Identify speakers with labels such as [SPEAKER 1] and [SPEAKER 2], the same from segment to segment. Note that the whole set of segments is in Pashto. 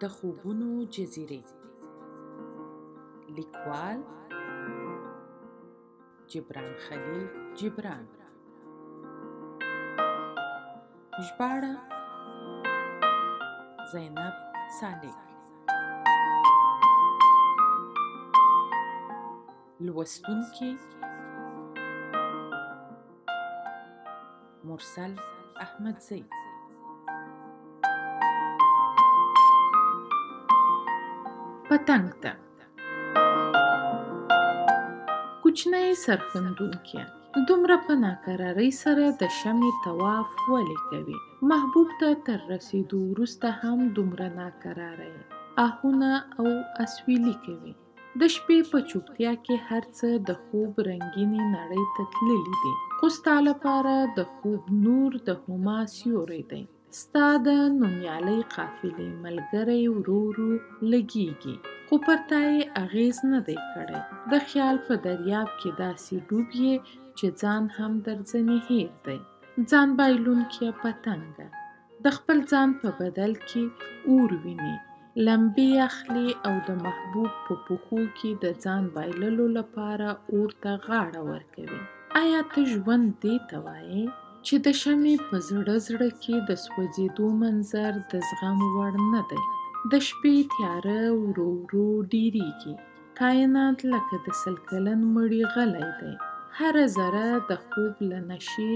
[SPEAKER 1] د خوبونو جزیرې. لیکوال جبران خلیل جبران. ژباړه زینب صالح. لوستونکي مرسل احمدزی. پتنګ ته کوچنی سرښندونکیه، دومره په ناکرارۍ سره د شمعې طواف ولې کوي؟ محبوب ته تر رسیدو وروسته هم دومره ناکراره یې آهونه او اسویلي کوي. د شپې په چوپتیا کې هر څه د خوب رنګینې نړۍ ته تللي دي، خو ستا لپاره د خوب نور د هما سیوری دی. ستا د نومیالۍ قافلې ملګری ورو ورو لګیږي، خو پر تا یې اغیز نه دی کړی. د خیال په دریاب کې داسې ډوب یې چې ځان هم در ځنې هیر دی. ځان بایلونکیه پتنګه، د خپل ځان په بدل کې اور ویني، لمبې اخلي او د محبوب په پښو کې د ځان بایللو لپاره اور ته غاړه ورکوي. آیا ته ژوند دې ته وایې چې د شمعې په زړه کې د سوځېدو منظر د زغم وړ نه دی؟ د شپې تیاره ورو ورو ډیریږي، کائنات لکه د 100 کلن مړي غلی دی. هره ذره د خوب له نشې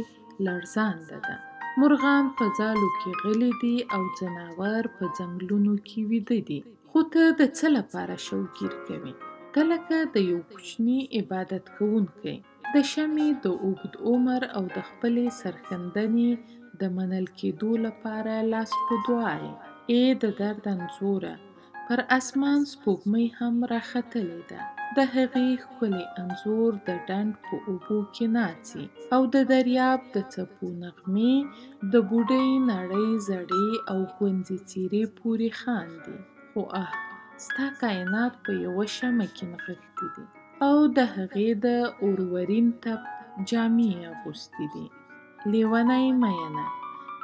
[SPEAKER 1] لړزانده ده. مرغان په ځالو کې غلي دي او ځناور په ځنګلونو کې ویده دي. خو ته د څه لپاره شوګیر کوې؟ ته لکه د یو کوچني عبادت کوونکی، د شمعې د اوږد عمر او د خپلې سرښندنې د منل کېدو لپاره لاس په دعا یې. ای د درد انځوره، پر اسمان سپوږمۍ هم راختلې ده. د هغې ښکلی انځور د ډنډ په اوبو کې ناڅي او د دریاب د څپو نغمې د بوډۍ نړۍ زړې او ګونځې څېرې پورې خاندي. خو ستا کائنات په یوه شمعه کې نغښتي دي او د هغې د اورورین تپ جامې اغوستې دي. لیونۍ مینه،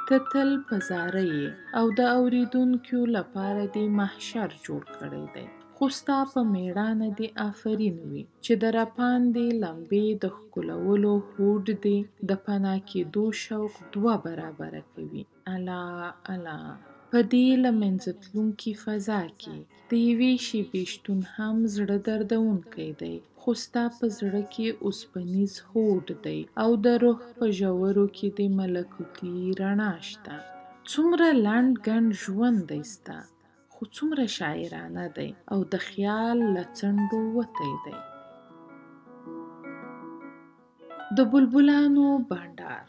[SPEAKER 1] ته تل په زاره یې او د اوریدونکو لپاره دې محشر جوړ کړی دی. خو ستا په میړانه دې آفرین وي چې د راپاندې لمبې د ښکلولو هوډ دې د پناه کېدو شوق 2 برابره کوي. الله الله، په دې له منځه تلونکي فضا کې د یوې شېبې شتون هم زړه دردونکی دی. خو ستا په زړه کې اوسپنیز هوډ دی او د روح په ژورو کې د ملکوتي رڼا شته. څومره لنډ ګڼ ژوند دی ستا، خو څومره شاعرانه دی او د خیال له څنډو وتی دی. د بلبلانو بانډار.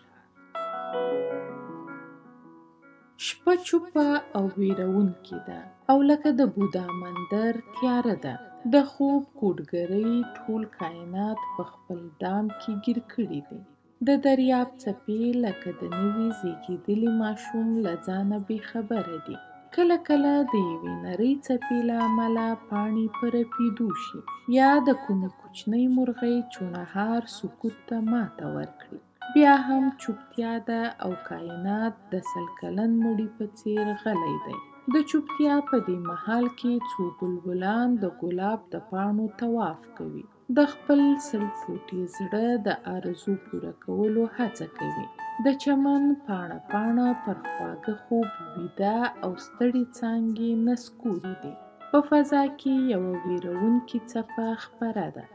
[SPEAKER 1] شپه چوپه او ویرونکې ده او لکه د بودا مندر تیاره ده. د خوب کوډګرۍ ټول کائنات په خپل دام کې گیر کړي دي. د دریاب څپې لکه د نوي زیږیدلي ماشوم له ځانه بې خبره دي. کله کله د یوې نرۍ څپې له امله پاڼې په رپېدو شي یا د کومې کوچنۍ مرغۍ چونهار سکوت ته ماته ورکړي. بیا هم چوپتیا ده او کائنات د 100 کلن مړي په څېر غلی دی. د چوپتیا په دې مهال کې څو بلبلان د ګلاب د پاڼو طواف کوي، د خپل 100 فوټي زړه د آرزو پوره کولو هڅه کوي. د چمن پاڼه پاڼه پر خواږه خوب ویده او ستړي څانګې نسکوري دي. په فضا کې یوه ویرونکې څپه خپره ده.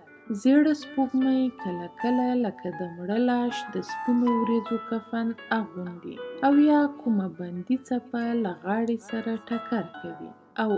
[SPEAKER 1] زیړه سپوږمۍ کله کله لکه د مړه لاش د سپینو وریځو کفن اغوندي او یا کومه بندي څپه له غاړې سره ټکر کوي او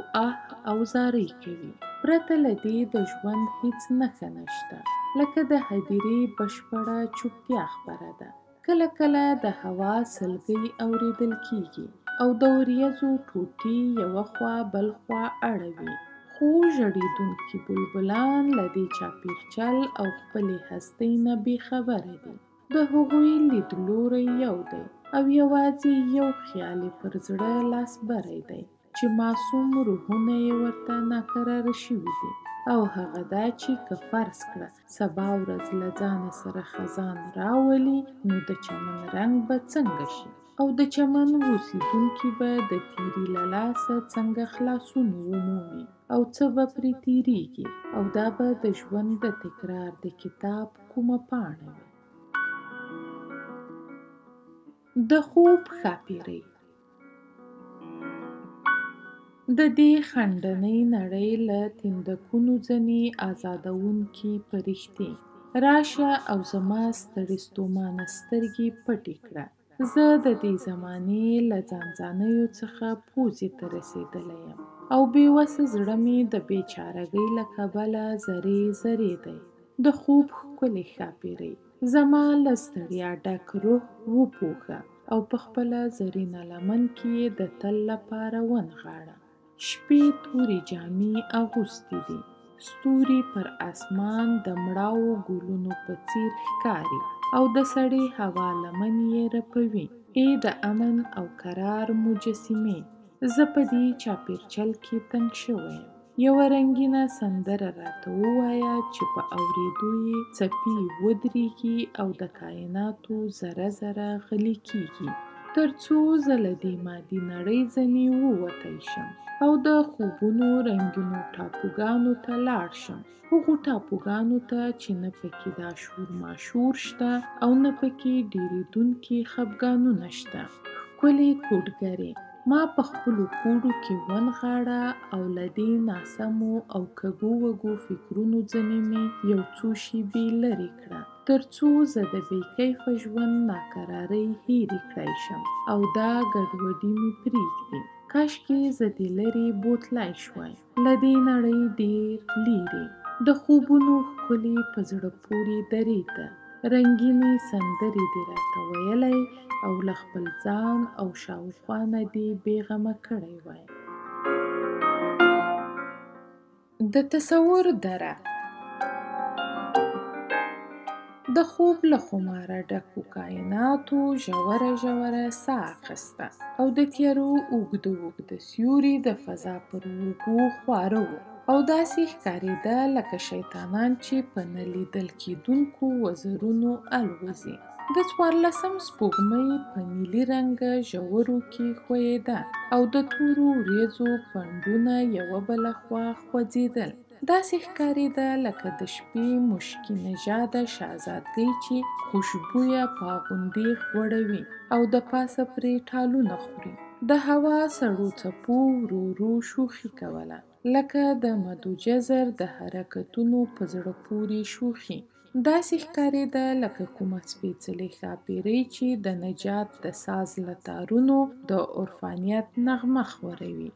[SPEAKER 1] او زارۍ کوي. پرته له دې د ژوند هیڅ نښه نشته، لکه د هدیرې بشپړه چوپتیا خپره ده. کله کله د هوا سلګۍ اوریدل کیږي او د وریځو ټوټې یوه خوا بل خوا اړوي. خو ژړېدونکي بلبلان له دې چاپېرچل او خپلې هستۍ نه بې خبره دي. د هغوی لیدلوری یو دی او یوازې یو خیال پر زړه لاس بری دی چې معصوم روحونه یې ورته ناکراره شوي دي. او هغه دا چې که فرض کړه سبا ورځ له ځانه سره خزان راولي، نو د چمن رنګ به څنګه شي؟ او د چمن اوسیدونکي به د تیري له لاسه څنګه خلاصون ومومي او څه به پرې تیریږي او دا به د ژوند د تکرار د کتاب کومه پاڼه وي. د خوب ښاپېرۍ. د دې خندنۍ نړۍ له تندکونو ځنې ازادوونکي فرښتې، راشه او زما ستړې ستومانه سترګې پټې کړه. زه د دې زمانې له ځانځانیو څخه پوزې ته رسېدلی یم او بېوسه زړه مې د بېچارګۍ له کبله ذرې ذرې دی. د خوب ښکلې ښاپېرۍ، زما له ستړیا ډک روح وپوښه او په خپله زرینه لمن کې یې د تل لپاره ونغاړه. شپې تورې جامې اغوستې دي، ستوري پر اسمان د مړاوو ګلونو په څېر ښکاري او د سړې هوا لمن یې رپوي. ای د امن او قرار مجسمې، زه په دې چاپېرچل کې تنګ شوی یم. یوه رنګینه سندره راته ووایه چې په اورېدو یې څپې ودرېږي او د کایناتو ذره ذره غلي کېږي، تر څو زه له دې مادي نړۍ ځنې ووتی شم او د خوبونو رنګینو ټاپوګانو ته لاړ شم. هغو ټاپوګانو ته چې نه پکې دا شور ماشور شته او نه پکې ډېرېدونکي خفګانونه شته. ښکلې کوډګرې، ما په خپلو کوډو کې ونغاړه او له دې ناسمو او کږو وږو فکرونو ځنې مې یو څو شېبې لرې کړه، تر څو زه د بې کیفه ژوند ناکرارۍ هېرې کړی شم او دا ګډوډي مې پرېږدي. کاشکې زه دې لرې بوتلی شوای، له دې نړۍ ډېر لیرې، د خوبونو ښکلې په زړه پورې درې ته رنګینې سندرې دې راته ویلی او له خپل ځان او شاوخوا نه دې بېغمه کړی وای. د تصور دره. د خوب له خماره ډکو کایناتو ژوره ژوره ساه اخیسته او د تیارو اوږده اوږده سیوري د فضا پر اوږو خواره وو او داسې ښکارېده لکه شیطانان چې په نه لیدل کېدونکو وزرونو الوزي. د 14 سپوږمۍ په نیلي رنګه ژورو کې ښویېده او د تورو وریځو پنډونه یوه بله خوا خوځېدل. داسې ښکارېده لکه د شپې مشکي نژاده شهزادګۍ چې خوشبویه پاغوندې غوړوي او د پاسه پرې ټالونه خوري. د هوا سړو څپو ورو ورو شوخي کوله، لکه د مدوجزر د حرکتونو په زړه پورې شوخي. داسې ښکارېده لکه کومه سپېڅلې ښاپېرۍ چې د نجات د ساز له تارونو د عرفانیت نغمه خوروي.